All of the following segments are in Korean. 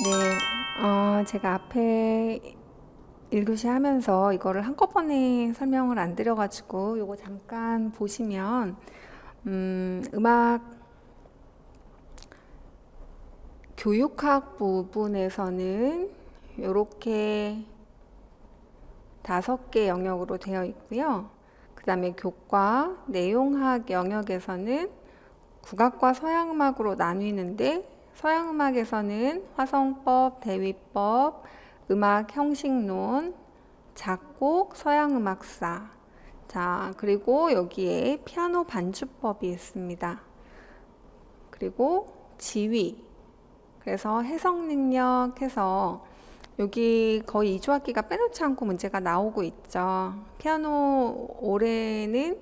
네, 제가 앞에 1교시 하면서 이거를 한꺼번에 설명을 안 드려가지고 요거 잠깐 보시면 음악 교육학 부분에서는 이렇게 5개 영역으로 되어 있고요. 그 다음에 교과, 내용학 영역에서는 국악과 서양음악으로 나뉘는데 서양음악에서는 화성법, 대위법, 음악 형식론, 작곡, 서양음악사. 자, 그리고 여기에 피아노 반주법이 있습니다. 그리고 지휘. 그래서 해석 능력 해서 여기 거의 2조학기가 빼놓지 않고 문제가 나오고 있죠. 피아노 올해는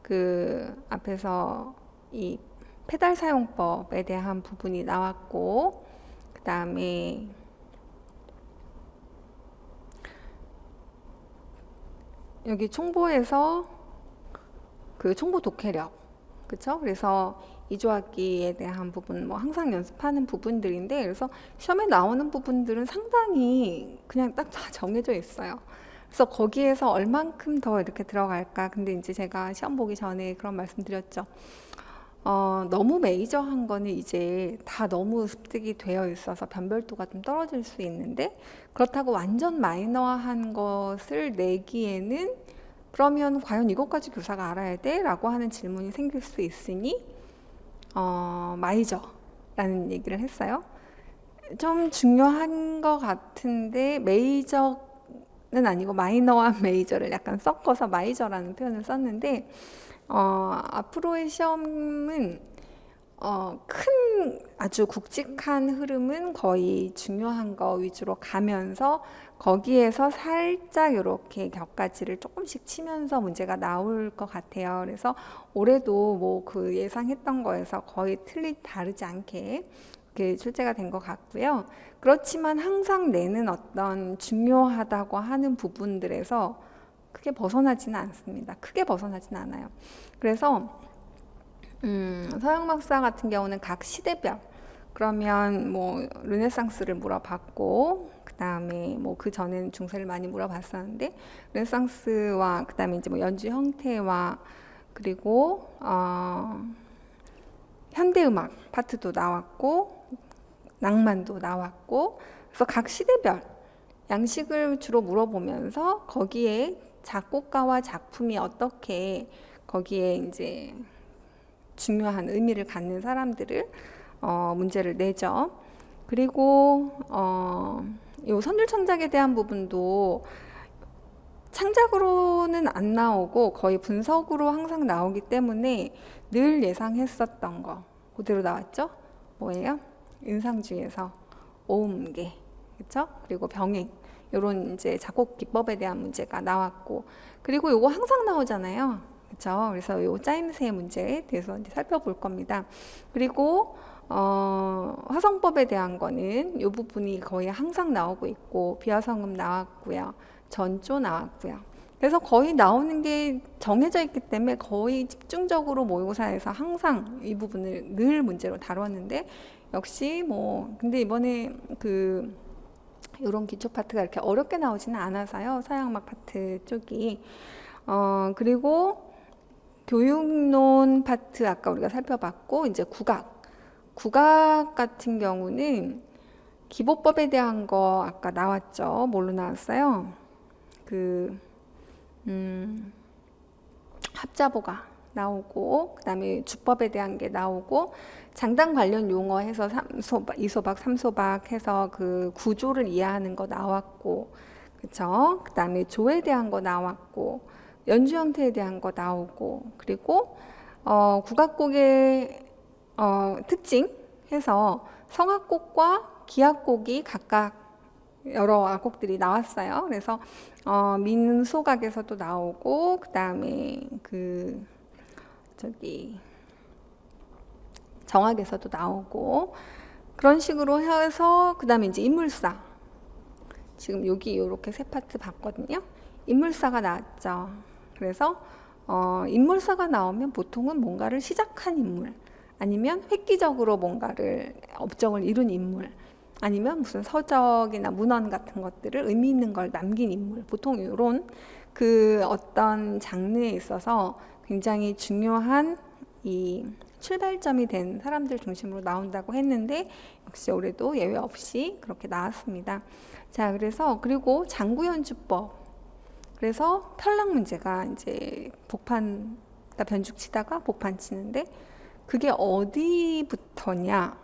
그 앞에서 이 페달 사용법에 대한 부분이 나왔고, 그 다음에 여기 총보에서 그 총보 독해력, 그쵸? 그래서 2조학기에 대한 부분, 뭐 항상 연습하는 부분들인데, 그래서 시험에 나오는 부분들은 상당히 그냥 딱 다 정해져 있어요. 그래서 거기에서 얼만큼 더 이렇게 들어갈까? 근데 이제 제가 시험 보기 전에 그런 말씀 드렸죠. 너무 메이저한 거는 이제 다 너무 습득이 되어 있어서 변별도가 좀 떨어질 수 있는데, 그렇다고 완전 마이너한 것을 내기에는 그러면 과연 이것까지 교사가 알아야 돼? 라고 하는 질문이 생길 수 있으니 마이저라는 얘기를 했어요. 좀 중요한 것 같은데 메이저는 아니고 마이너와 메이저를 약간 섞어서 마이저라는 표현을 썼는데 앞으로의 시험은 큰 아주 굵직한 흐름은 거의 중요한 거 위주로 가면서 거기에서 살짝 이렇게 격가지를 조금씩 치면서 문제가 나올 것 같아요. 그래서 올해도 뭐 그 예상했던 거에서 거의 다르지 않게 출제가 된 것 같고요. 그렇지만 항상 내는 어떤 중요하다고 하는 부분들에서 크게 벗어나지는 않습니다. 크게 벗어나지는 않아요. 그래서 서양박사 같은 경우는 각 시대별, 그러면 뭐 르네상스를 물어봤고, 그 다음에 뭐 그 전에는 중세를 많이 물어봤었는데, 르네상스와 그 다음에 이제 뭐 연주 형태와 그리고 현대음악 파트도 나왔고, 낭만도 나왔고, 그래서 각 시대별 양식을 주로 물어보면서 거기에 작곡가와 작품이 어떻게 거기에 이제 중요한 의미를 갖는 사람들을 문제를 내죠. 그리고 요 선율창작에 대한 부분도 창작으로는 안 나오고 거의 분석으로 항상 나오기 때문에 늘 예상했었던 거 그대로 나왔죠. 뭐예요? 인상주의에서 오음계, 그렇죠? 그리고 병행 이런 이제 작곡 기법에 대한 문제가 나왔고, 그리고 요거 항상 나오잖아요. 그렇죠? 그래서 요 짜임새의 문제에 대해서 이제 살펴볼 겁니다. 그리고 화성법에 대한 거는 요 부분이 거의 항상 나오고 있고, 비화성음 나왔고요. 전조 나왔고요. 그래서 거의 나오는 게 정해져 있기 때문에 거의 집중적으로 모의고사에서 항상 이 부분을 늘 문제로 다뤘는데, 역시 뭐 근데 이번에 그 이런 기초 파트가 이렇게 어렵게 나오지는 않아서요. 서양음악 파트 쪽이 그리고 교육론 파트 아까 우리가 살펴봤고, 이제 국악 같은 경우는 기보법에 대한 거 아까 나왔죠. 뭘로 나왔어요? 그 합자보가 나오고, 그 다음에 주법에 대한 게 나오고, 장단 관련 용어 해서 2소박, 3소박 해서 그 구조를 이해하는 거 나왔고, 그쵸? 그 다음에 조에 대한 거 나왔고, 연주 형태에 대한 거 나오고, 그리고 국악곡의 특징 해서 성악곡과 기악곡이 각각 여러 악곡들이 나왔어요. 그래서 민소각에서도 나오고, 그 다음에 그 저기 정악에서도 나오고, 그런 식으로 해서 그 다음에 이제 인물사, 지금 여기 이렇게 세 파트 봤거든요. 인물사가 나왔죠. 그래서 인물사가 나오면 보통은 뭔가를 시작한 인물, 아니면 획기적으로 뭔가를 업적을 이룬 인물, 아니면 무슨 서적이나 문헌 같은 것들을 의미 있는 걸 남긴 인물, 보통 이런 그 어떤 장르에 있어서 굉장히 중요한 이 출발점이 된 사람들 중심으로 나온다고 했는데 역시 올해도 예외 없이 그렇게 나왔습니다. 자, 그래서 그리고 장구연주법. 그래서 편락 문제가 이제 복판, 그러니까 변죽 치다가 복판 치는데 그게 어디부터냐?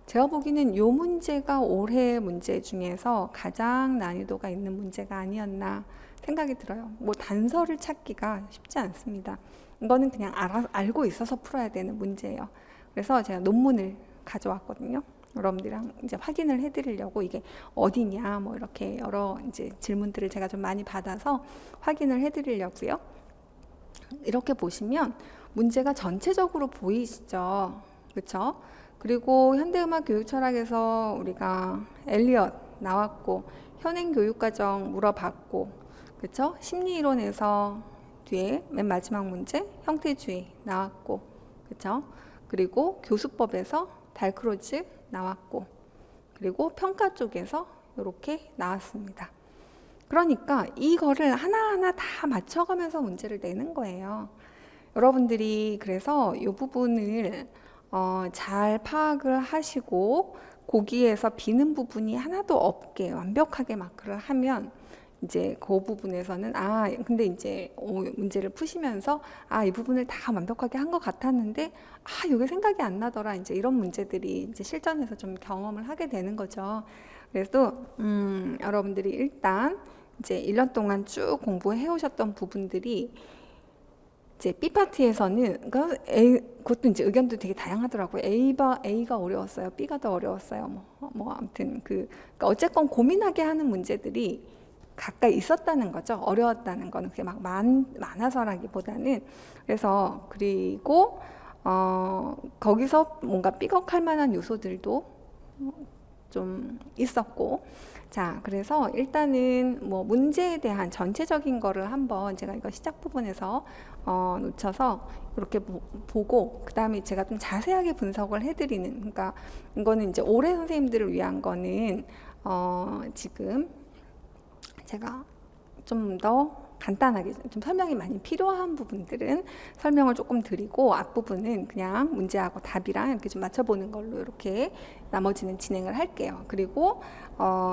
제가 보기에는 요 문제가 올해 문제 중에서 가장 난이도가 있는 문제가 아니었나 생각이 들어요. 뭐 단서를 찾기가 쉽지 않습니다. 이거는 그냥 알고 있어서 풀어야 되는 문제예요. 그래서 제가 논문을 가져왔거든요. 여러분들이랑 이제 확인을 해드리려고 이게 어디냐 뭐 이렇게 여러 이제 질문들을 제가 좀 많이 받아서 확인을 해드리려고요. 이렇게 보시면 문제가 전체적으로 보이시죠? 그렇죠? 그리고 현대음악 교육 철학에서 우리가 엘리엇 나왔고 현행 교육과정 물어봤고 그렇죠? 심리이론에서 뒤에 맨 마지막 문제 형태주의 나왔고 그렇죠? 그리고 교수법에서 달크로즈 나왔고 그리고 평가 쪽에서 이렇게 나왔습니다. 그러니까 이거를 하나하나 다 맞춰가면서 문제를 내는 거예요. 여러분들이 그래서 이 부분을 잘 파악을 하시고 거기에서 비는 부분이 하나도 없게 완벽하게 마크를 하면 이제 그 부분에서는 근데 이제 문제를 푸시면서 이 부분을 다 완벽하게 한 것 같았는데 이게 생각이 안 나더라. 이제 이런 문제들이 이제 실전에서 좀 경험을 하게 되는 거죠. 그래도 여러분들이 일단 이제 1년 동안 쭉 공부해 오셨던 부분들이 이제 B 파트에서는 그것도 이제 의견도 되게 다양하더라고요. A가 어려웠어요. B가 더 어려웠어요. 뭐 아무튼 그러니까 어쨌건 고민하게 하는 문제들이 가까이 있었다는 거죠. 어려웠다는 거는 그게 막 많아서라기보다는 그래서 그리고 거기서 뭔가 삐걱할 만한 요소들도 좀 있었고 자 그래서 일단은 뭐 문제에 대한 전체적인 거를 한번 제가 이거 시작 부분에서 놓쳐서 이렇게 보고 그 다음에 제가 좀 자세하게 분석을 해드리는 그러니까 이거는 이제 올해 선생님들을 위한 거는 지금 제가 좀 더 간단하게 좀 설명이 많이 필요한 부분들은 설명을 조금 드리고 앞부분은 그냥 문제하고 답이랑 이렇게 좀 맞춰보는 걸로 이렇게 나머지는 진행을 할게요. 그리고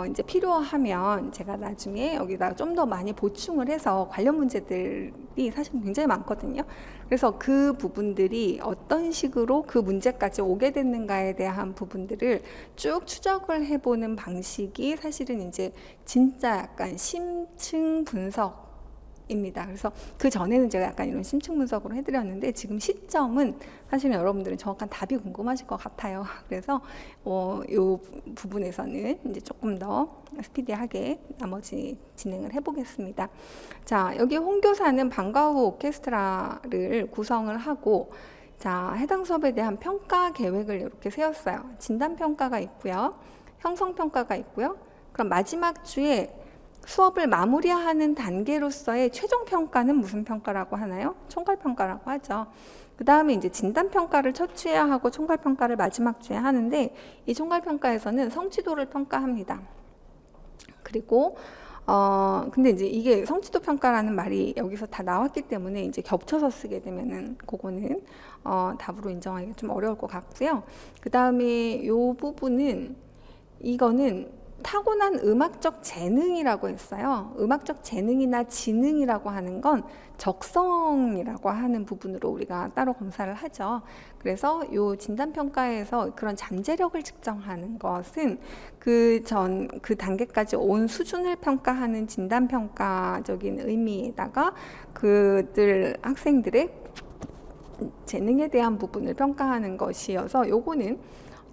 이제 필요하면 제가 나중에 여기다 좀 더 많이 보충을 해서 관련 문제들이 사실 굉장히 많거든요. 그래서 그 부분들이 어떤 식으로 그 문제까지 오게 됐는가에 대한 부분들을 쭉 추적을 해보는 방식이 사실은 이제 진짜 약간 심층 분석입니다. 그래서 그 전에는 제가 약간 이런 심층 분석으로 해드렸는데 지금 시점은 사실은 여러분들은 정확한 답이 궁금하실 것 같아요. 그래서 이 부분에서는 이제 조금 더 스피디하게 나머지 진행을 해보겠습니다. 자, 여기 홍교사는 방과 후 오케스트라를 구성을 하고 자, 해당 수업에 대한 평가 계획을 이렇게 세웠어요. 진단평가가 있고요. 형성평가가 있고요. 그럼 마지막 주에 수업을 마무리하는 단계로서의 최종평가는 무슨 평가라고 하나요? 총괄평가라고 하죠. 그 다음에 이제 진단평가를 첫 주에 하고 총괄평가를 마지막 주에 하는데 이 총괄평가에서는 성취도를 평가합니다. 그리고 근데 이제 이게 성취도 평가라는 말이 여기서 다 나왔기 때문에 이제 겹쳐서 쓰게 되면은 그거는 답으로 인정하기가 좀 어려울 것 같고요. 그 다음에 요 부분은 이거는 타고난 음악적 재능이라고 했어요. 음악적 재능이나 지능이라고 하는 건 적성이라고 하는 부분으로 우리가 따로 검사를 하죠. 그래서 이 진단평가에서 그런 잠재력을 측정하는 것은 그 단계까지 온 수준을 평가하는 진단평가적인 의미에다가 그들 학생들의 재능에 대한 부분을 평가하는 것이어서 요거는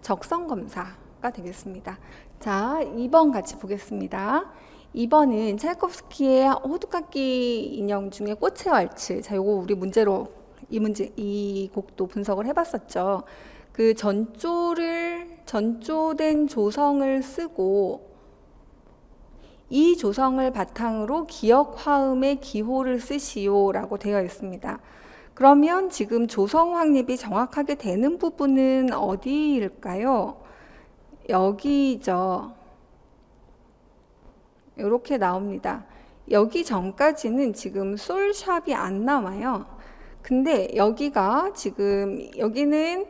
적성검사가 되겠습니다. 자, 2번 같이 보겠습니다. 2번은 차이콥스키의 호두깎이 인형 중에 꽃의 왈츠. 자, 요거 우리 문제로 이 곡도 분석을 해봤었죠. 그 전조된 조성을 쓰고 이 조성을 바탕으로 기억 화음의 기호를 쓰시오라고 되어 있습니다. 그러면 지금 조성 확립이 정확하게 되는 부분은 어디일까요? 여기죠. 이렇게 나옵니다. 여기 전까지는 지금 솔샵이 안 나와요. 근데 여기가 지금 여기는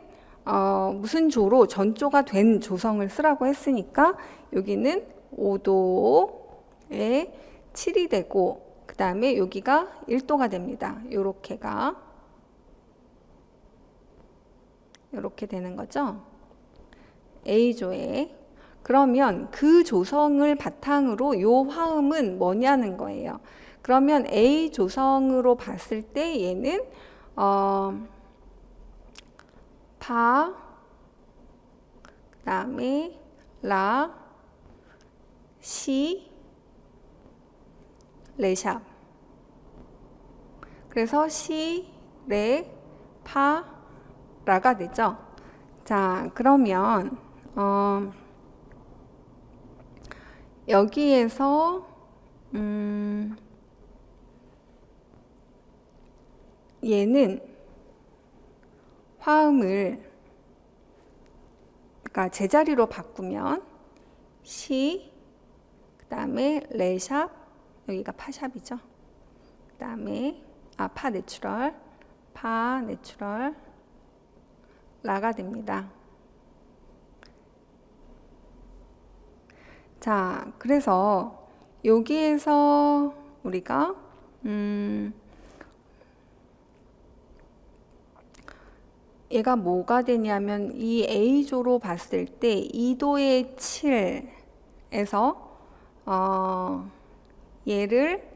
무슨 조로 전조가 된 조성을 쓰라고 했으니까 여기는 5도에 7이 되고 그 다음에 여기가 1도가 됩니다. 요렇게가 이렇게 되는 거죠. A조에. 그러면 그 조성을 바탕으로 요 화음은 뭐냐는 거예요. 그러면 A 조성으로 봤을 때 얘는 파, 그 다음에 라, 시, 레샵. 그래서 시, 레, 파, 라가 되죠. 자, 그러면 여기에서 얘는 화음을 그러니까 제자리로 바꾸면 시, 그 다음에 레샵, 여기가 파샵이죠. 그 다음에 파 내추럴, 파 내추럴, 라가 됩니다. 자, 그래서 여기에서 우리가 얘가 뭐가 되냐면 이 A조로 봤을 때 2도의 7에서 얘를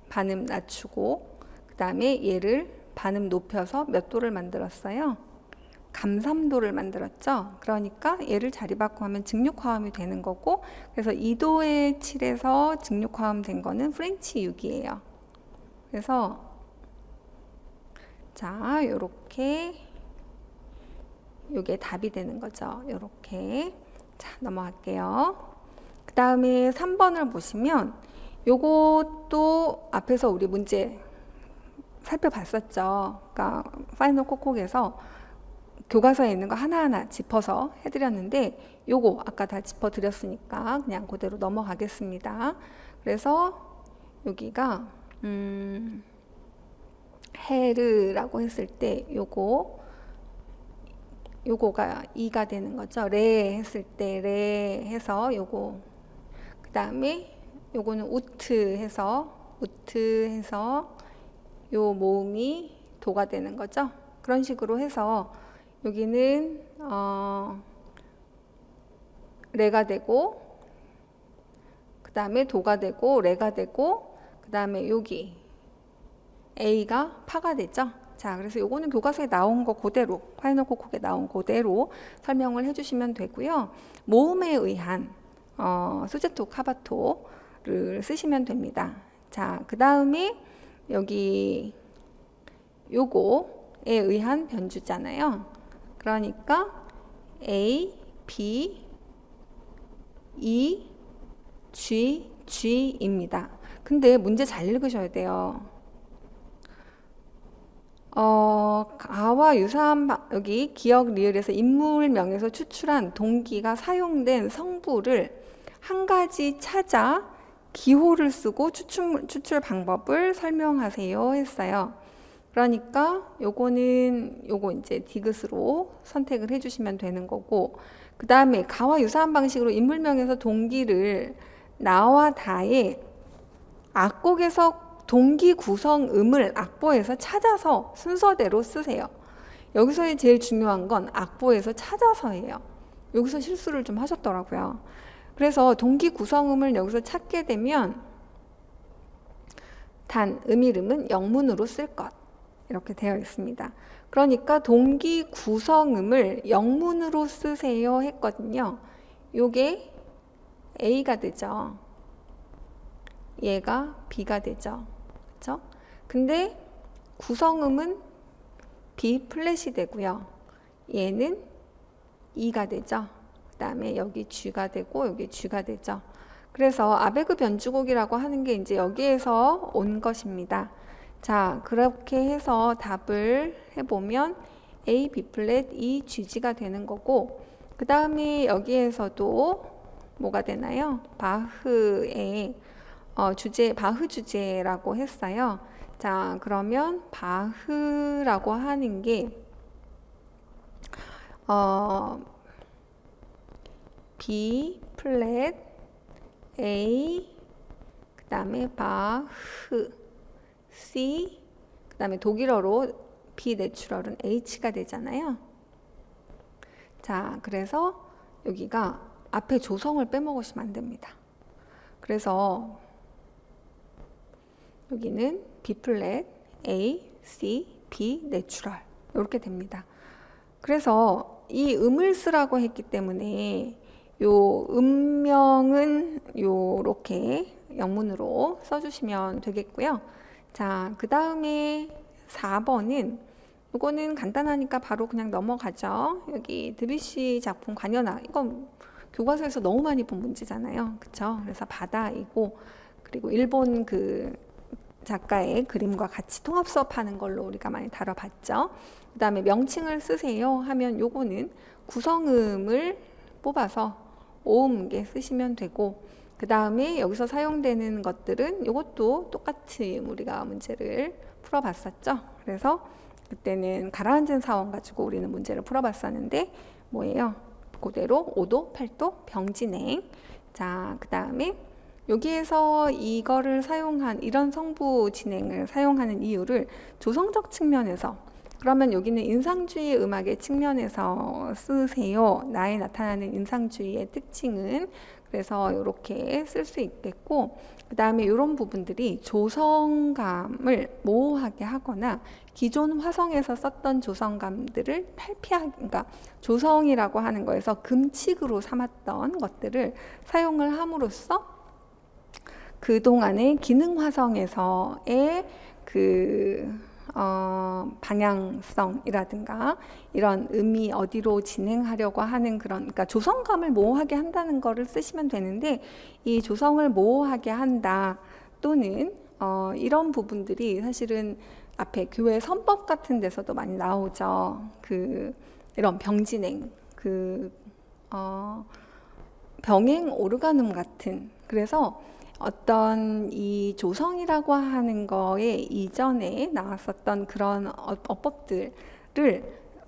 반음 낮추고 그 다음에 얘를 반음 높여서 몇 도를 만들었어요? 감삼도를 만들었죠. 그러니까 얘를 자리바꿔 하면 증육화음이 되는 거고 그래서 2도의 7에서 증육화음 된 거는 프렌치 6이에요. 그래서 자, 요렇게 요게 답이 되는 거죠. 요렇게. 자, 넘어갈게요. 그 다음에 3번을 보시면 요것도 앞에서 우리 문제 살펴봤었죠. 그러니까 파이널 콕콕에서 교과서에 있는 거 하나하나 짚어서 해드렸는데 요거 아까 다 짚어드렸으니까 그냥 그대로 넘어가겠습니다. 그래서 여기가 헤르라고 했을 때 요거가 2가 되는 거죠. 레 했을 때 레 해서 요거 그 다음에 요거는 우트 해서 요 모음이 도가 되는 거죠. 그런 식으로 해서 여기는 레가 되고 그 다음에 도가 되고 레가 되고 그 다음에 여기 A가 파가 되죠. 자, 그래서 요거는 교과서에 나온 거 그대로 파이널 콕콕에 나온 그대로 설명을 해주시면 되고요. 모음에 의한 수제토 카바토를 쓰시면 됩니다. 자, 그 다음에 여기 요거에 의한 변주잖아요. 그러니까 A, B, E, G, G입니다. 근데 문제 잘 읽으셔야 돼요. 가와 유사한 여기 기역 리을에서 인물명에서 추출한 동기가 사용된 성부를 한 가지 찾아 기호를 쓰고 추출 방법을 설명하세요 했어요. 그러니까 요거는 요거 이제 디귿으로 선택을 해주시면 되는 거고 그 다음에 가와 유사한 방식으로 인물명에서 동기를 나와 다의 악곡에서 동기 구성음을 악보에서 찾아서 순서대로 쓰세요. 여기서의 제일 중요한 건 악보에서 찾아서예요. 여기서 실수를 좀 하셨더라고요. 그래서 동기 구성음을 여기서 찾게 되면 단 음이름은 영문으로 쓸 것 이렇게 되어 있습니다. 그러니까 동기 구성음을 영문으로 쓰세요 했거든요. 요게 A가 되죠. 얘가 B가 되죠. 그렇죠? 근데 구성음은 B 플랫이 되고요. 얘는 E가 되죠. 그 다음에 여기 G가 되고 여기 G가 되죠. 그래서 아베그 변주곡이라고 하는 게 이제 여기에서 온 것입니다. 자, 그렇게 해서 답을 해보면 A, B 플랫, E, G가 되는 거고 그 다음에 여기에서도 뭐가 되나요? 바흐의 바흐 주제라고 했어요. 자, 그러면 바흐라고 하는 게 B 플랫 A 그 다음에 바흐 C 그 다음에 독일어로 B 내추럴은 H가 되잖아요. 자, 그래서 여기가 앞에 조성을 빼먹으시면 안 됩니다. 그래서 여기는 B 플랫 A C B 내추럴 이렇게 됩니다. 그래서 이 음을 쓰라고 했기 때문에 요 음명은 요렇게 영문으로 써주시면 되겠고요. 자, 그 다음에 4번은 요거는 간단하니까 바로 그냥 넘어가죠. 여기 드뷔시 작품 관현악, 이건 교과서에서 너무 많이 본 문제잖아요. 그쵸? 그래서 바다이고, 그리고 일본 그 작가의 그림과 같이 통합 수업하는 걸로 우리가 많이 다뤄봤죠. 그 다음에 명칭을 쓰세요 하면 요거는 구성음을 뽑아서 오음계 쓰시면 되고, 그 다음에 여기서 사용되는 것들은 이것도 똑같이 우리가 문제를 풀어봤었죠. 그래서 그때는 가라앉은 사원 가지고 우리는 문제를 풀어봤었는데 뭐예요? 그대로 5도, 8도, 병진행. 자, 그 다음에 여기에서 이거를 사용한 이런 성부 진행을 사용하는 이유를 조성적 측면에서, 그러면 여기는 인상주의 음악의 측면에서 쓰세요. 나에 나타나는 인상주의의 특징은, 그래서 이렇게 쓸 수 있겠고, 그 다음에 이런 부분들이 조성감을 모호하게 하거나 기존 화성에서 썼던 조성감들을 탈피하기, 그러니까 조성이라고 하는 거에서 금칙으로 삼았던 것들을 사용을 함으로써 그동안의 기능 화성에서의 방향성이라든가 이런 음이 어디로 진행하려고 하는 그런, 그러니까 조성감을 모호하게 한다는 거를 쓰시면 되는데, 이 조성을 모호하게 한다 또는 이런 부분들이 사실은 앞에 교회 선법 같은 데서도 많이 나오죠. 이런 병진행, 병행 오르가눔 같은, 그래서 어떤 이 조성이라고 하는 거에 이전에 나왔었던 그런 어법들을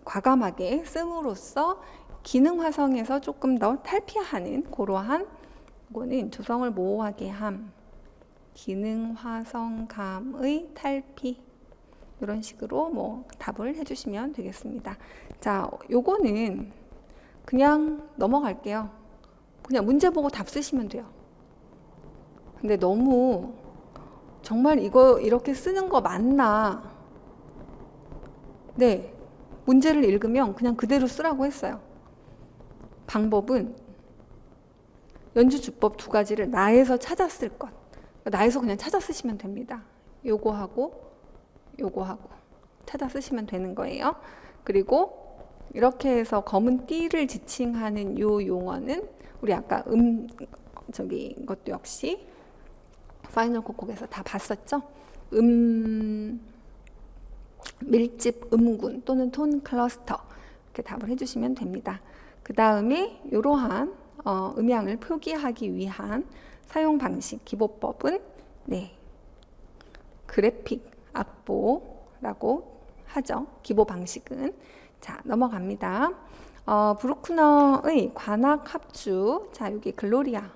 과감하게 씀으로써 기능 화성에서 조금 더 탈피하는 그러한, 이거는 조성을 모호하게 함, 기능 화성감의 탈피, 이런 식으로 뭐 답을 해주시면 되겠습니다. 자, 요거는 그냥 넘어갈게요. 그냥 문제 보고 답 쓰시면 돼요. 근데 너무 정말 이거 이렇게 쓰는 거 맞나? 네, 문제를 읽으면 그냥 그대로 쓰라고 했어요. 방법은 연주주법 2가지를 나에서 찾아 쓸 것, 나에서 그냥 찾아 쓰시면 됩니다. 요거하고 요거하고 찾아 쓰시면 되는 거예요. 그리고 이렇게 해서 검은 띠를 지칭하는 요 용어는 우리 아까 이것도 역시 파이널 곡곡에서 다 봤었죠. 밀집 음군 또는 톤 클러스터, 이렇게 답을 해주시면 됩니다. 그 다음에 이러한 음향을 표기하기 위한 사용 방식 기보법은 그래픽 악보라고 하죠. 기보 방식은. 자, 넘어갑니다. 브루크너의 관악 합주. 자, 여기 글로리아.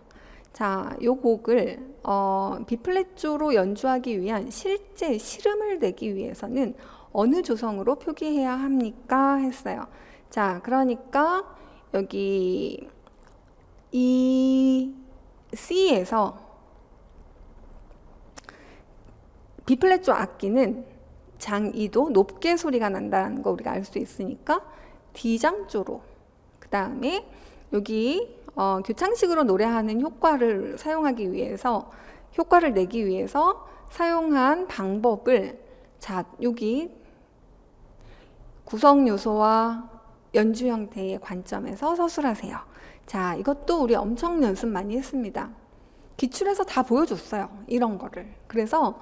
자, 요 곡을 B플랫조로 연주하기 위한 실제 실음을 내기 위해서는 어느 조성으로 표기해야 합니까? 했어요. 자, 그러니까 여기 이 C에서 B플랫조 악기는 장 2도 높게 소리가 난다는 거 우리가 알 수 있으니까 D장조로, 그 다음에 여기 교창식으로 노래하는 효과를 사용하기 위해서, 효과를 내기 위해서 사용한 방법을, 자, 여기 구성 요소와 연주 형태의 관점에서 서술하세요. 자, 이것도 우리 엄청 연습 많이 했습니다. 기출에서 다 보여줬어요. 이런 거를. 그래서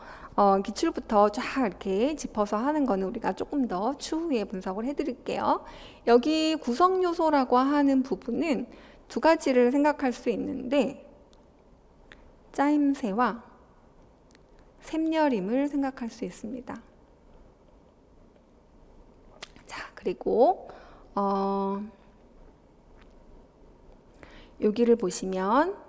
기출부터 쫙 이렇게 짚어서 하는 거는 우리가 조금 더 추후에 분석을 해드릴게요. 여기 구성 요소라고 하는 부분은 두 가지를 생각할 수 있는데 짜임새와 샘여림을 생각할 수 있습니다. 자, 그리고 여기를 보시면,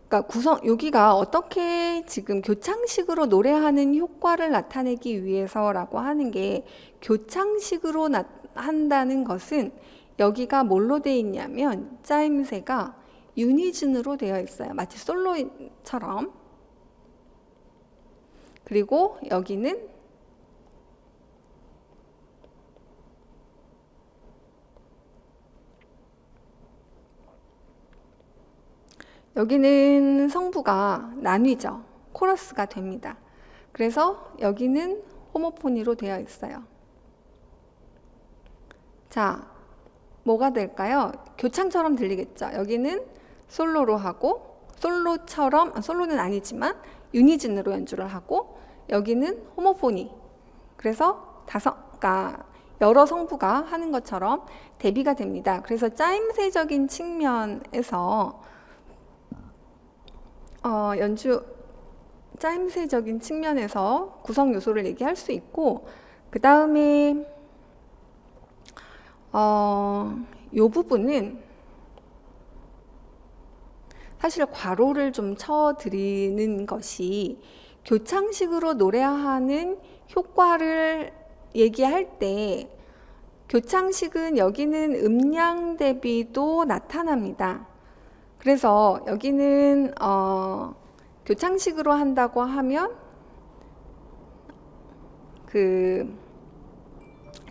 그러니까 여기가 어떻게 지금 교창식으로 노래하는 효과를 나타내기 위해서라고 하는 게, 교창식으로 한다는 것은 여기가 뭘로 되어 있냐면 짜임새가 유니즌으로 되어 있어요. 마치 솔로처럼. 그리고 여기는 성부가 나뉘죠. 코러스가 됩니다. 그래서 여기는 호모포니로 되어 있어요. 자, 뭐가 될까요? 교창처럼 들리겠죠. 여기는 솔로로 하고, 솔로는 아니지만 유니즌으로 연주를 하고, 여기는 호모포니. 그래서 그러니까 여러 성부가 하는 것처럼 대비가 됩니다. 그래서 짜임새적인 측면에서 짜임새적인 측면에서 구성 요소를 얘기할 수 있고, 그 다음에 요 부분은 사실 괄호를 좀 쳐드리는 것이, 교창식으로 노래하는 효과를 얘기할 때 교창식은 여기는 음량 대비도 나타납니다. 그래서 여기는 교창식으로 한다고 하면 그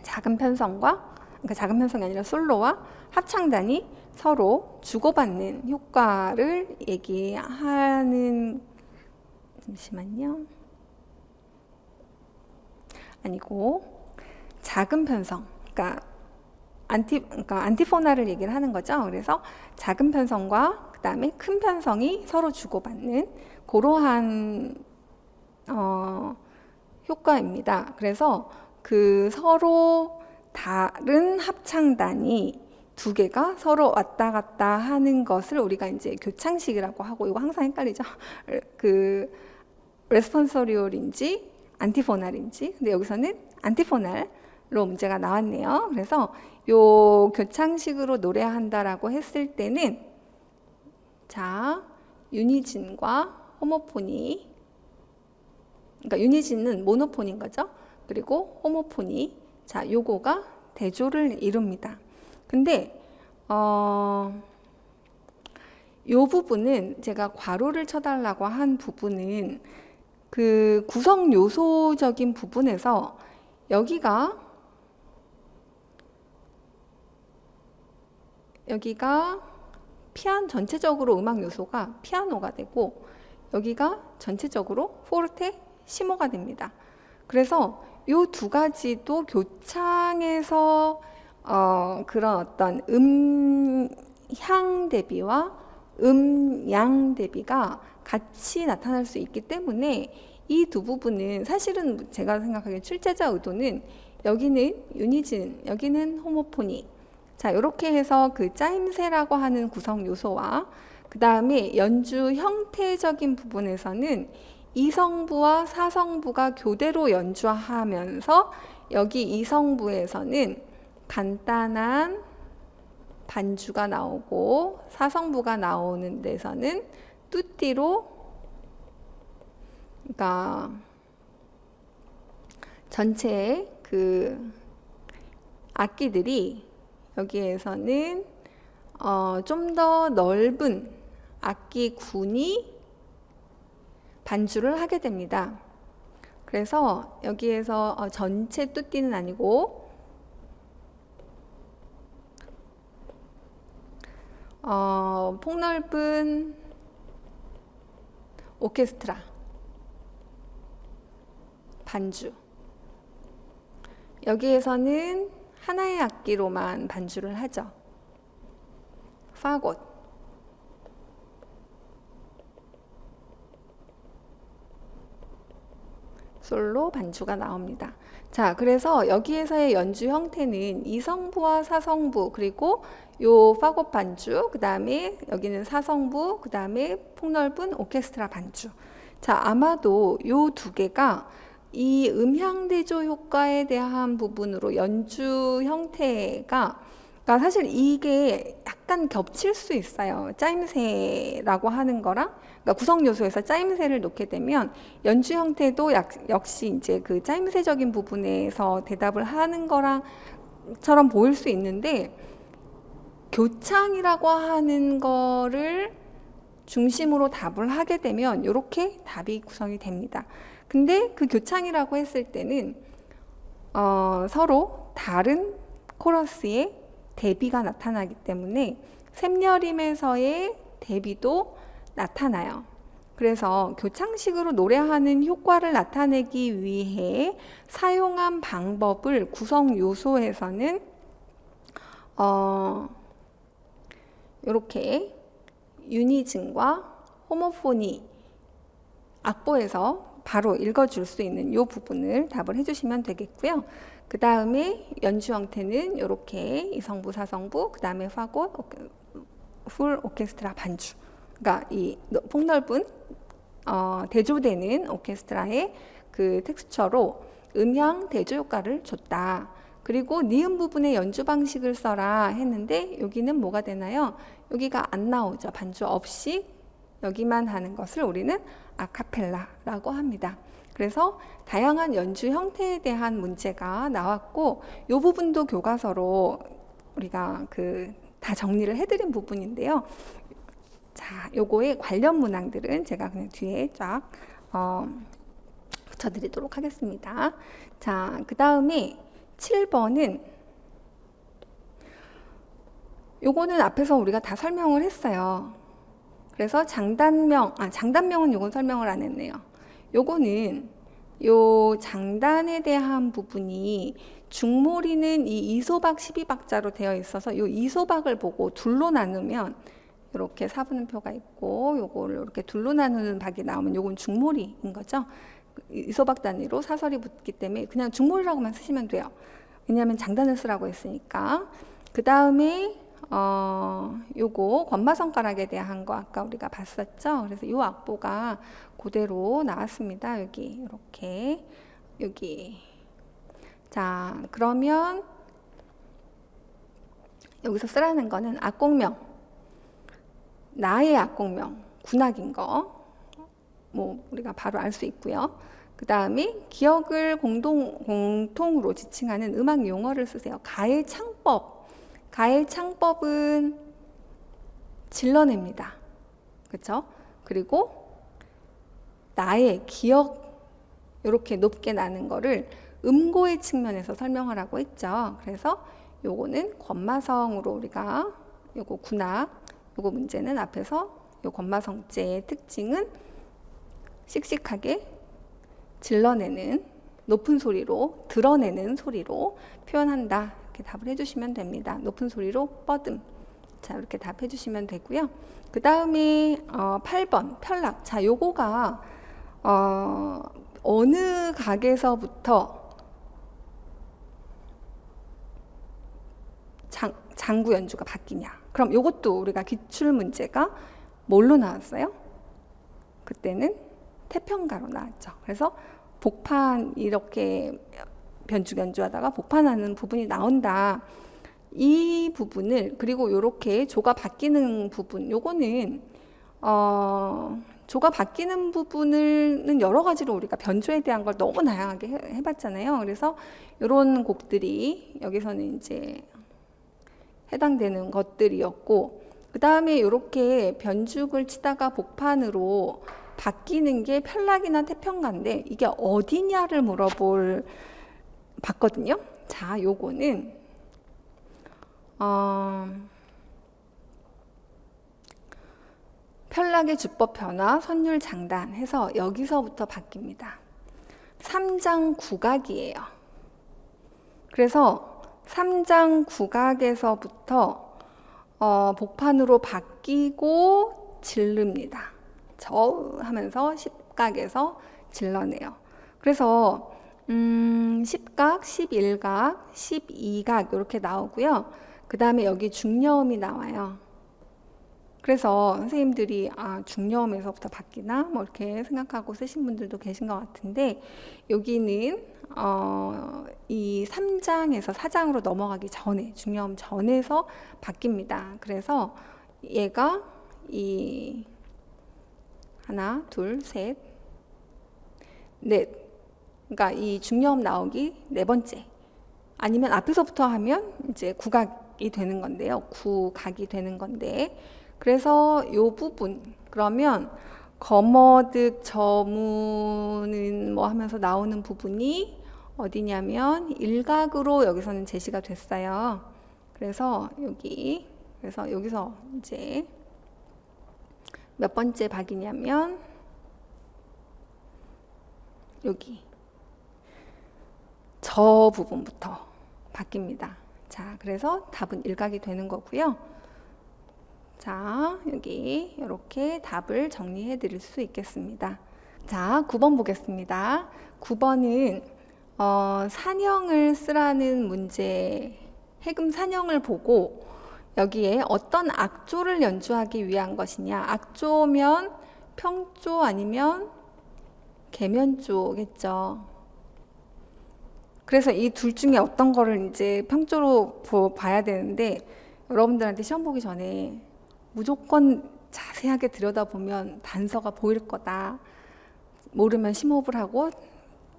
작은 편성과, 그러니까 작은 편성이 아니라 솔로와 합창단이 서로 주고받는 효과를 얘기하는, 잠시만요. 아니고 작은 편성, 그러니까 안티포나를 얘기를 하는 거죠. 그래서 작은 편성과 그 다음에 큰 편성이 서로 주고받는 그러한 효과입니다. 그래서 그 서로 다른 합창단이 두 개가 서로 왔다 갔다 하는 것을 우리가 이제 교창식이라고 하고, 이거 항상 헷갈리죠. 그 레스폰소리올인지 안티포날인지. 근데 여기서는 안티포날로 문제가 나왔네요. 그래서 요 교창식으로 노래한다라고 했을 때는, 자, 유니진과 호모포니, 그러니까 유니진은 모노포니인 거죠. 그리고 호모포니, 자, 요거가 대조를 이룹니다. 근데 요 부분은 제가 괄호를 쳐달라고 한 부분은 그 구성 요소적인 부분에서 여기가 전체적으로 음악 요소가 피아노가 되고, 여기가 전체적으로 포르테, 시모가 됩니다. 그래서 요 두 가지도 교창에서 그런 어떤 음향 대비와 음양 대비가 같이 나타날 수 있기 때문에 이 두 부분은 사실은 제가 생각하기에 출제자 의도는 여기는 유니즌, 여기는 호모포니, 자, 이렇게 해서 그 짜임새라고 하는 구성 요소와 그 다음에 연주 형태적인 부분에서는 이성부와 사성부가 교대로 연주하면서 여기 이성부에서는 간단한 반주가 나오고, 사성부가 나오는 데서는 뚜띠로, 그러니까 전체의 그 악기들이 여기에서는 좀 더 넓은 악기군이 반주를 하게 됩니다. 그래서 여기에서 전체 뚜띠는 아니고 폭넓은 오케스트라 반주, 여기에서는 하나의 악기로만 반주를 하죠. 파got. 솔로 반주가 나옵니다. 자, 그래서 여기에서의 연주 형태는 이성부와 사성부, 그리고 요 파고 반주, 그 다음에 여기는 사성부, 그 다음에 폭넓은 오케스트라 반주. 자, 아마도 요 두 개가 이 음향대조 효과에 대한 부분으로 연주 형태가, 그러니까 사실 이게 약간 겹칠 수 있어요. 짜임새라고 하는 거랑, 그러니까 구성 요소에서 짜임새를 놓게 되면 연주 형태도 역시 이제 그 짜임새적인 부분에서 대답을 하는 거랑처럼 보일 수 있는데, 교창이라고 하는 거를 중심으로 답을 하게 되면 이렇게 답이 구성이 됩니다. 근데 그 교창이라고 했을 때는 서로 다른 코러스의 대비가 나타나기 때문에 샘여림에서의 대비도 나타나요. 그래서 교창식으로 노래하는 효과를 나타내기 위해 사용한 방법을 구성 요소에서는 이렇게 유니즘과 호모포니 악보에서 바로 읽어줄 수 있는 이 부분을 답을 해주시면 되겠고요. 그 다음에 연주 형태는 이렇게 이성부, 사성부, 그 다음에 파고, 풀 오케스트라 반주. 그러니까 이 폭넓은 대조되는 오케스트라의 그 텍스처로 음향 대조 효과를 줬다. 그리고 니은 부분의 연주 방식을 써라 했는데 여기는 뭐가 되나요? 여기가 안 나오죠. 반주 없이 여기만 하는 것을 우리는 아카펠라라고 합니다. 그래서 다양한 연주 형태에 대한 문제가 나왔고, 이 부분도 교과서로 우리가 다 정리를 해드린 부분인데요. 자, 요거의 관련 문항들은 제가 그냥 뒤에 쫙 붙여드리도록 하겠습니다. 자, 그 다음에 7번은 요거는 앞에서 우리가 다 설명을 했어요. 그래서 장단명은 요건 설명을 안 했네요. 요거는 요 장단에 대한 부분이 중몰이는 이 이소박 12박자로 되어 있어서 요 이소박을 보고 둘로 나누면 이렇게 사분음표가 있고, 요거를 이렇게 둘로 나누는 박이 나오면 요건 중몰이인 거죠. 이소박 단위로 사설이 붙기 때문에 그냥 중몰이라고만 쓰시면 돼요. 왜냐하면 장단을 쓰라고 했으니까. 그 다음에 요거 권마 손가락에 대한 거 아까 우리가 봤었죠. 그래서 요 악보가 그대로 나왔습니다. 여기 이렇게 여기. 자, 그러면 여기서 쓰라는 거는 악곡명, 나의 악곡명, 군악인 거 뭐 우리가 바로 알 수 있고요. 그 다음에 기억을 공통으로 지칭하는 음악 용어를 쓰세요. 가의 창법. 가의 창법은 질러냅니다. 그렇죠? 그리고 나의 기억, 이렇게 높게 나는 거를 음고의 측면에서 설명하라고 했죠. 그래서 요거는 권마성으로 우리가 요거 군악, 요거 문제는 앞에서 요 권마성제의 특징은 씩씩하게 질러내는, 높은 소리로 드러내는 소리로 표현한다. 이렇게 답을 해주시면 됩니다. 높은 소리로 뻗음. 자, 이렇게 답해 주시면 되고요. 그 다음에 8번 편락. 자, 요거가 어느 각에서부터 장구 연주가 바뀌냐. 그럼 요것도 우리가 기출 문제가 뭘로 나왔어요? 그때는 태평가로 나왔죠. 그래서 복판 이렇게 변주 연주하다가 복판하는 부분이 나온다. 이 부분을, 그리고 이렇게 조가 바뀌는 부분, 요거는 조가 바뀌는 부분은 여러 가지로 우리가 변조에 대한 걸 너무 다양하게 해봤잖아요. 그래서 이런 곡들이 여기서는 이제 해당되는 것들이었고, 그 다음에 이렇게 변죽을 치다가 복판으로 바뀌는 게 편락이나 태평가인데 이게 어디냐를 봤거든요. 자, 요거는 편락의 주법 변화, 선율 장단 해서 여기서부터 바뀝니다. 3장 구각이에요. 그래서 3장 구각에서부터 복판으로 바뀌고 질릅니다. 저 하면서 10각에서 질러내요. 그래서 10각, 11각, 12각 이렇게 나오고요. 그 다음에 여기 중여음이 나와요. 그래서 선생님들이 중여음에서부터 바뀌나 뭐 이렇게 생각하고 쓰신 분들도 계신 것 같은데, 여기는 이 3장에서 4장으로 넘어가기 전에, 중여음 전에서 바뀝니다. 그래서 얘가 이 하나, 둘, 셋, 넷, 그러니까 이 중여음 나오기 네 번째, 아니면 앞에서부터 하면 이제 구각이 되는 건데요. 구각이 되는 건데, 그래서 요 부분, 그러면 거머득 저무는 뭐 하면서 나오는 부분이 어디냐면 일각으로 여기서는 제시가 됐어요. 그래서 여기서 이제 몇 번째 박이냐면 여기 저 부분부터 바뀝니다. 자, 그래서 답은 일각이 되는 거고요. 자, 여기 이렇게 답을 정리해 드릴 수 있겠습니다. 자, 9번 보겠습니다. 9번은 산형을 쓰라는 문제, 해금 산형을 보고 여기에 어떤 악조를 연주하기 위한 것이냐. 악조면 평조 아니면 계면조겠죠. 그래서 이 둘 중에 어떤 거를 이제 평조로 봐야 되는데, 여러분들한테 시험 보기 전에 무조건 자세하게 들여다보면 단서가 보일 거다. 모르면 심호흡을 하고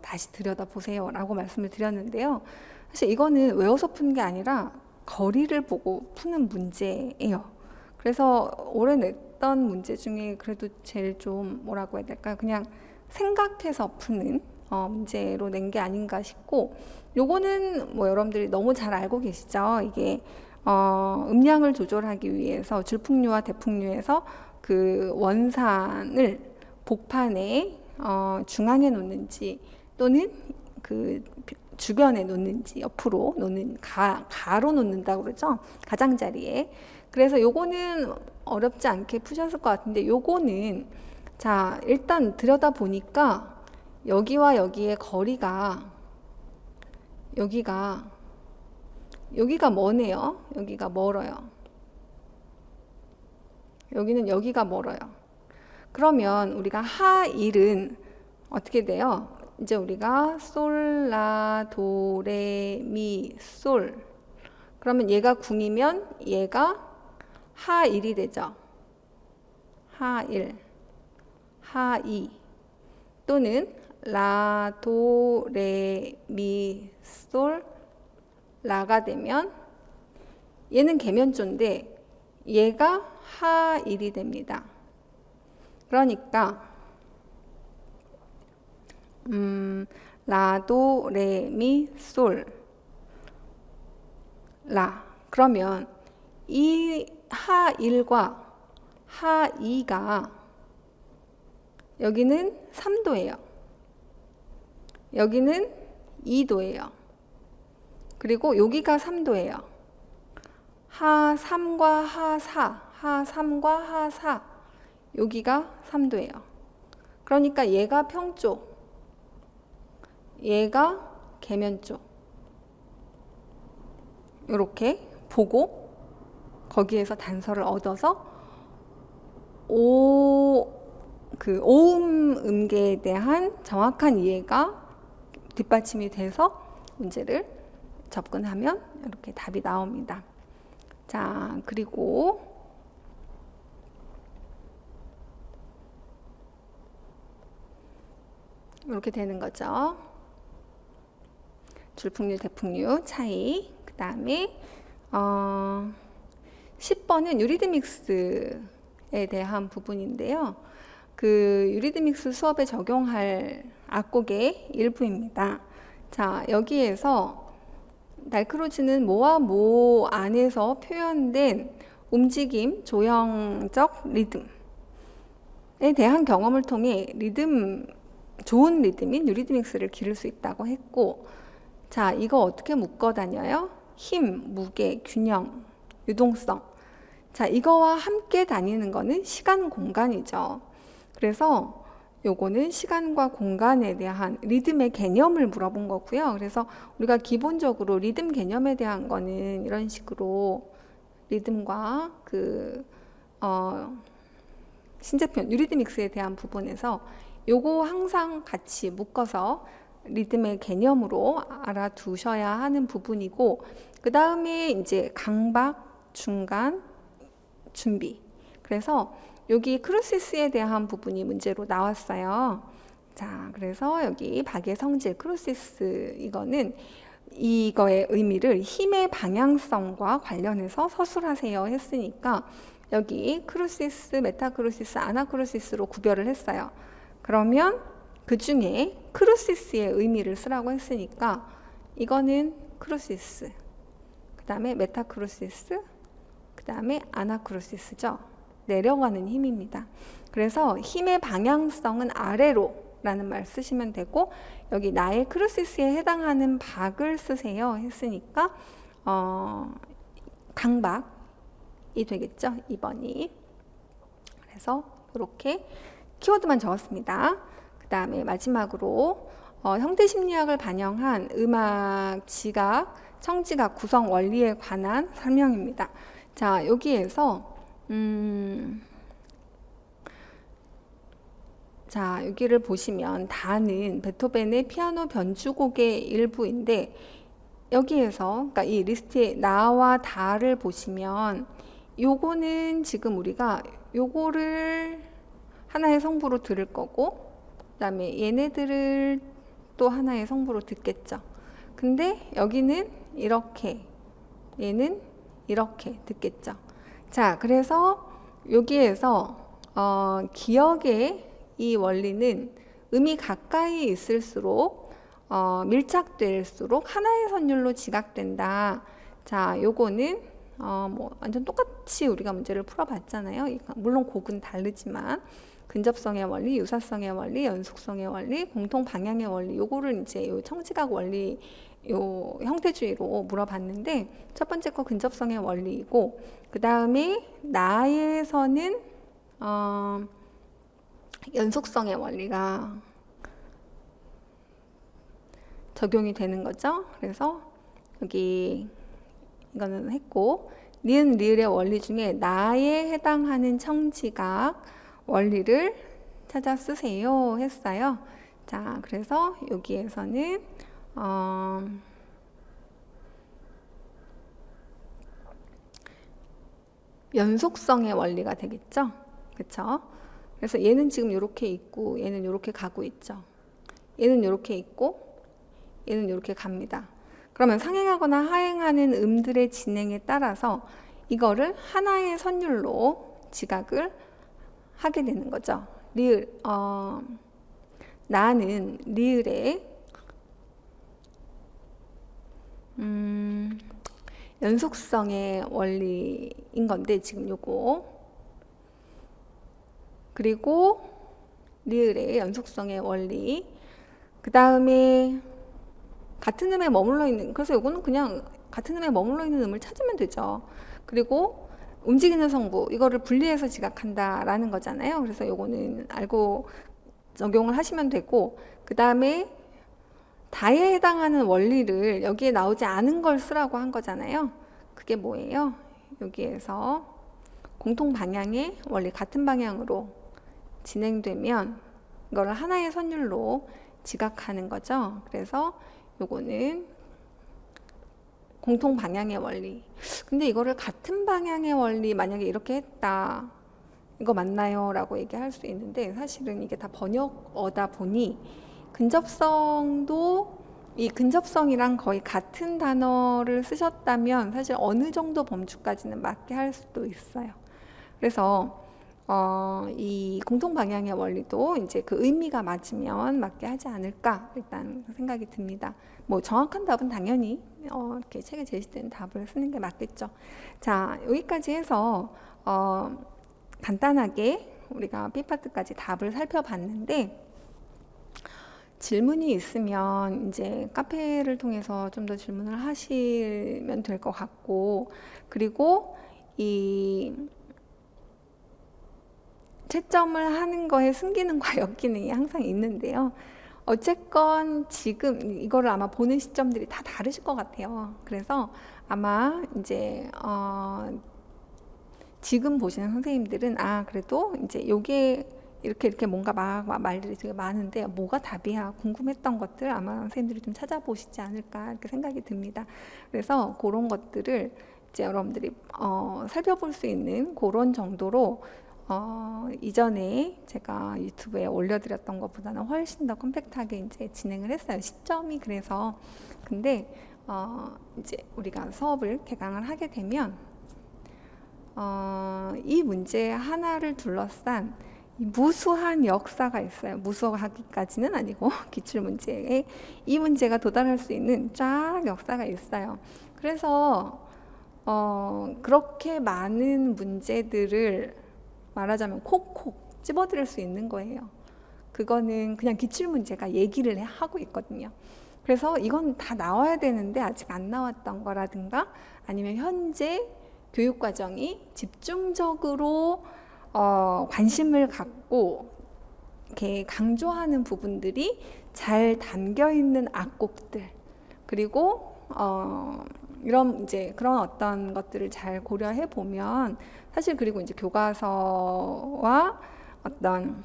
다시 들여다보세요 라고 말씀을 드렸는데요. 사실 이거는 외워서 푸는 게 아니라 거리를 보고 푸는 문제예요. 그래서 올해 냈던 문제 중에 그래도 제일 좀 뭐라고 해야 될까요? 그냥 생각해서 푸는 문제로 낸 게 아닌가 싶고, 요거는 뭐 여러분들이 너무 잘 알고 계시죠? 이게 음량을 조절하기 위해서 줄풍류와 대풍류에서 그 원산을 복판에 중앙에 놓는지 또는 그 주변에 놓는지 옆으로 놓는 가로 놓는다고 그러죠. 가장자리에. 그래서 요거는 어렵지 않게 푸셨을 것 같은데, 요거는 자, 일단 들여다 보니까 여기와 여기의 거리가 여기가 뭐네요. 여기가 멀어요. 여기는 여기가 멀어요. 그러면 우리가 하1은 어떻게 돼요? 이제 우리가 솔, 라, 도, 레, 미, 솔. 그러면 얘가 궁이면 얘가 하1이 되죠. 하1, 하2 또는 라, 도, 레, 미, 솔, 라가 되면 얘는 계면조인데 얘가 하1이 됩니다. 그러니까 라, 도, 레, 미, 솔, 라. 그러면 이 하1과 하2가 여기는 3도예요. 여기는 2도예요. 그리고 여기가 3도예요. 하3과 하4, 하3과 하4, 여기가 3도예요. 그러니까 얘가 평조, 얘가 계면조. 이렇게 보고 거기에서 단서를 얻어서 오음 음계에 대한 정확한 이해가 뒷받침이 돼서 문제를 접근하면 이렇게 답이 나옵니다. 자, 그리고 이렇게 되는 거죠. 줄풍류, 대풍류 차이. 그 다음에 10번은 유리드믹스에 대한 부분인데요. 그 유리드믹스 수업에 적용할 악곡의 일부입니다. 자, 여기에서 날크로즈는 모와 모 안에서 표현된 움직임, 조형적 리듬에 대한 경험을 통해 좋은 리듬인 유리드믹스를 기를 수 있다고 했고, 자, 이거 어떻게 묶어 다녀요? 힘, 무게, 균형, 유동성. 자, 이거와 함께 다니는 거는 시간, 공간이죠. 그래서 요거는 시간과 공간에 대한 리듬의 개념을 물어본 거고요. 그래서 우리가 기본적으로 리듬 개념에 대한 거는 이런 식으로 리듬과 신재편, 유리드믹스에 대한 부분에서 요거 항상 같이 묶어서 리듬의 개념으로 알아두셔야 하는 부분이고, 그 다음에 이제 강박, 중간, 준비. 그래서 여기 크루시스에 대한 부분이 문제로 나왔어요. 자, 그래서 여기 박의 성질 크루시스, 이거의 의미를 힘의 방향성과 관련해서 서술하세요 했으니까 여기 크루시스, 메타크루시스, 아나크루시스로 구별을 했어요. 그러면 그 중에 크루시스의 의미를 쓰라고 했으니까 이거는 크루시스, 그 다음에 메타크루시스, 그 다음에 아나크루시스죠. 내려가는 힘입니다. 그래서 힘의 방향성은 아래로 라는 말 쓰시면 되고, 여기 나의 크루시스에 해당하는 박을 쓰세요 했으니까 강박이 되겠죠. 2번이. 그래서 이렇게 키워드만 적었습니다. 그 다음에 마지막으로 형태심리학을 반영한 음악, 지각, 청지각 구성 원리에 관한 설명입니다. 자, 여기에서 자, 여기를 보시면 다는 베토벤의 피아노 변주곡의 일부인데, 여기에서 그러니까 이 리스트에 나와 다를 보시면 요거는 지금 우리가 요거를 하나의 성부로 들을 거고, 그 다음에 얘네들을 또 하나의 성부로 듣겠죠. 근데 여기는 이렇게, 얘는 이렇게 듣겠죠. 자, 그래서 여기에서 기억의 이 원리는 음이 가까이 있을수록 밀착될수록 하나의 선율로 지각된다. 자, 요거는 뭐 완전 똑같이 우리가 문제를 풀어봤잖아요. 물론 곡은 다르지만 근접성의 원리, 유사성의 원리, 연속성의 원리, 공통 방향의 원리, 요거를 이제 요 청지각 원리, 요 형태주의로 물어봤는데, 첫 번째 거 근접성의 원리이고, 그 다음에 나에서는 연속성의 원리가 적용이 되는 거죠. 그래서 여기 이거는 했고, 니은 리을의 원리 중에 나에 해당하는 청지각 원리를 찾아 쓰세요 했어요. 자, 그래서 여기에서는 연속성의 원리가 되겠죠. 그렇죠? 그래서 얘는 지금 이렇게 있고 얘는 이렇게 가고 있죠. 얘는 이렇게 있고 얘는 이렇게 갑니다. 그러면 상행하거나 하행하는 음들의 진행에 따라서 이거를 하나의 선율로 지각을 하게 되는 거죠. 리을, 나는 리을의 연속성의 원리인 건데 지금 요거, 그리고 리을의 연속성의 원리, 그 다음에 같은 음에 머물러 있는, 그래서 요거는 그냥 같은 음에 머물러 있는 음을 찾으면 되죠. 그리고 움직이는 성부, 이거를 분리해서 지각한다라는 거잖아요. 그래서 요거는 알고 적용을 하시면 되고, 그 다음에 다에 해당하는 원리를 여기에 나오지 않은 걸 쓰라고 한 거잖아요. 그게 뭐예요? 여기에서 공통 방향의 원리, 같은 방향으로 진행되면 이거를 하나의 선율로 지각하는 거죠. 그래서 요거는 공통 방향의 원리. 근데 이거를 같은 방향의 원리 만약에 이렇게 했다, 이거 맞나요? 라고 얘기할 수 있는데, 사실은 이게 다 번역어다 보니 근접성도, 이 근접성이랑 거의 같은 단어를 쓰셨다면 사실 어느 정도 범주까지는 맞게 할 수도 있어요. 그래서 이 공통 방향의 원리도 이제 그 의미가 맞으면 맞게 하지 않을까 일단 생각이 듭니다. 뭐 정확한 답은 당연히 이렇게 책에 제시된 답을 쓰는 게 맞겠죠. 자, 여기까지 해서 간단하게 우리가 B파트까지 답을 살펴봤는데, 질문이 있으면 이제 카페를 통해서 좀 더 질문을 하시면 될 것 같고, 그리고 채점을 하는 거에 순기능과 역기능이 항상 있는데요. 어쨌건 지금 이거를 아마 보는 시점들이 다 다르실 것 같아요. 그래서 아마 이제 지금 보시는 선생님들은 그래도 이제 요게 이렇게 뭔가 말들이 되게 많은데 뭐가 답이야 궁금했던 것들 아마 선생님들이 좀 찾아보시지 않을까 이렇게 생각이 듭니다. 그래서 그런 것들을 이제 여러분들이 살펴볼 수 있는 그런 정도로 이전에 제가 유튜브에 올려드렸던 것보다는 훨씬 더 컴팩트하게 이제 진행을 했어요. 시점이 그래서. 근데 이제 우리가 수업을 개강을 하게 되면 이 문제 하나를 둘러싼 무수한 역사가 있어요. 무수하기까지는 아니고 기출문제에 이 문제가 도달할 수 있는 쫙 역사가 있어요. 그래서 그렇게 많은 문제들을 말하자면 콕콕 집어드릴 수 있는 거예요. 그거는 그냥 기출문제가 얘기를 하고 있거든요. 그래서 이건 다 나와야 되는데 아직 안 나왔던 거라든가 아니면 현재 교육과정이 집중적으로 관심을 갖고 이렇게 강조하는 부분들이 잘 담겨 있는 악곡들 그리고 이런 이제 그런 어떤 것들을 잘 고려해 보면 사실 그리고 이제 교과서와 어떤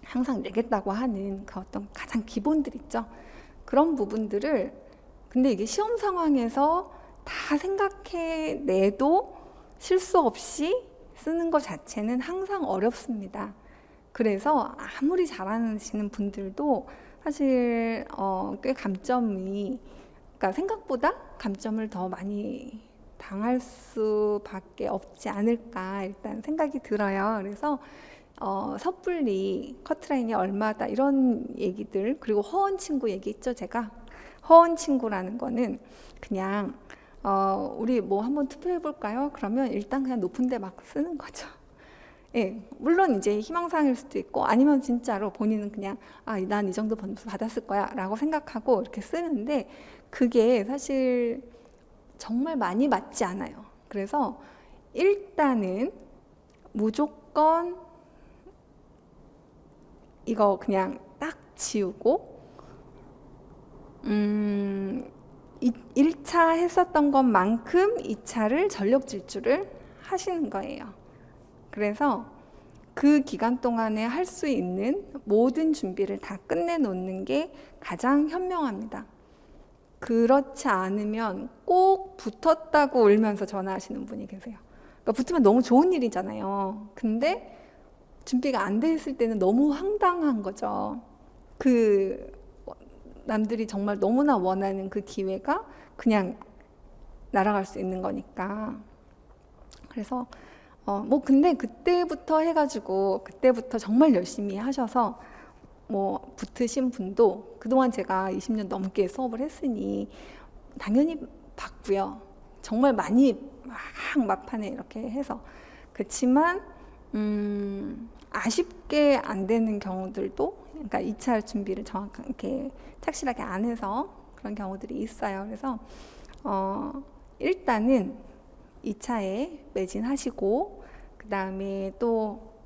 항상 내겠다고 하는 그 어떤 가장 기본들 있죠. 그런 부분들을 근데 이게 시험 상황에서 다 생각해 내도 실수 없이 쓰는 것 자체는 항상 어렵습니다. 그래서 아무리 잘하시는 분들도 사실 꽤 감점이 그러니까 생각보다 감점을 더 많이 당할 수밖에 없지 않을까 일단 생각이 들어요. 그래서 섣불리 커트라인이 얼마다 이런 얘기들 그리고 허언 친구 얘기 있죠. 제가 허언 친구라는 거는 그냥 우리 뭐 한번 투표해 볼까요? 그러면 일단 그냥 높은 데 막 쓰는 거죠. 예, 물론 이제 희망사항일 수도 있고 아니면 진짜로 본인은 그냥 난 이 정도 점수 받았을 거야 라고 생각하고 이렇게 쓰는데 그게 사실 정말 많이 맞지 않아요. 그래서 일단은 무조건 이거 그냥 딱 지우고 1차 했었던 것만큼 2차를 전력 질주를 하시는 거예요. 그래서 그 기간 동안에 할 수 있는 모든 준비를 다 끝내놓는 게 가장 현명합니다. 그렇지 않으면 꼭 붙었다고 울면서 전화하시는 분이 계세요. 그러니까 붙으면 너무 좋은 일이잖아요. 근데 준비가 안 돼 있을 때는 너무 황당한 거죠. 그 남들이 정말 너무나 원하는 그 기회가 그냥 날아갈 수 있는 거니까. 그래서 뭐 근데 그때부터 해가지고 그때부터 정말 열심히 하셔서 뭐 붙으신 분도 그동안 제가 20년 넘게 수업을 했으니 당연히 봤고요. 정말 많이 막판에 이렇게 해서 그렇지만 아쉽게 안 되는 경우들도 그러니까 2차 준비를 정확하게 착실하게 안 해서 그런 경우들이 있어요. 그래서 일단은 2차에 매진하시고 그 다음에 또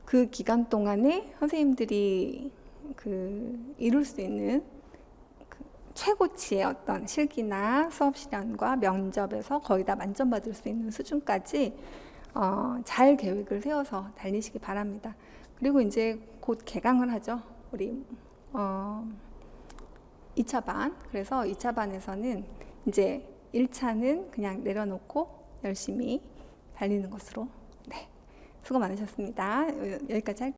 그 기간 동안에 선생님들이 이룰 수 있는 최고치의 어떤 실기나 수업 실현과 면접에서 거의 다 만점 받을 수 있는 수준까지 잘 계획을 세워서 달리시기 바랍니다. 그리고 이제 곧 개강을 하죠. 우리 2차 반. 그래서 2차 반에서는 이제 1차는 그냥 내려놓고 열심히 달리는 것으로. 네. 수고 많으셨습니다. 여기까지 할게요.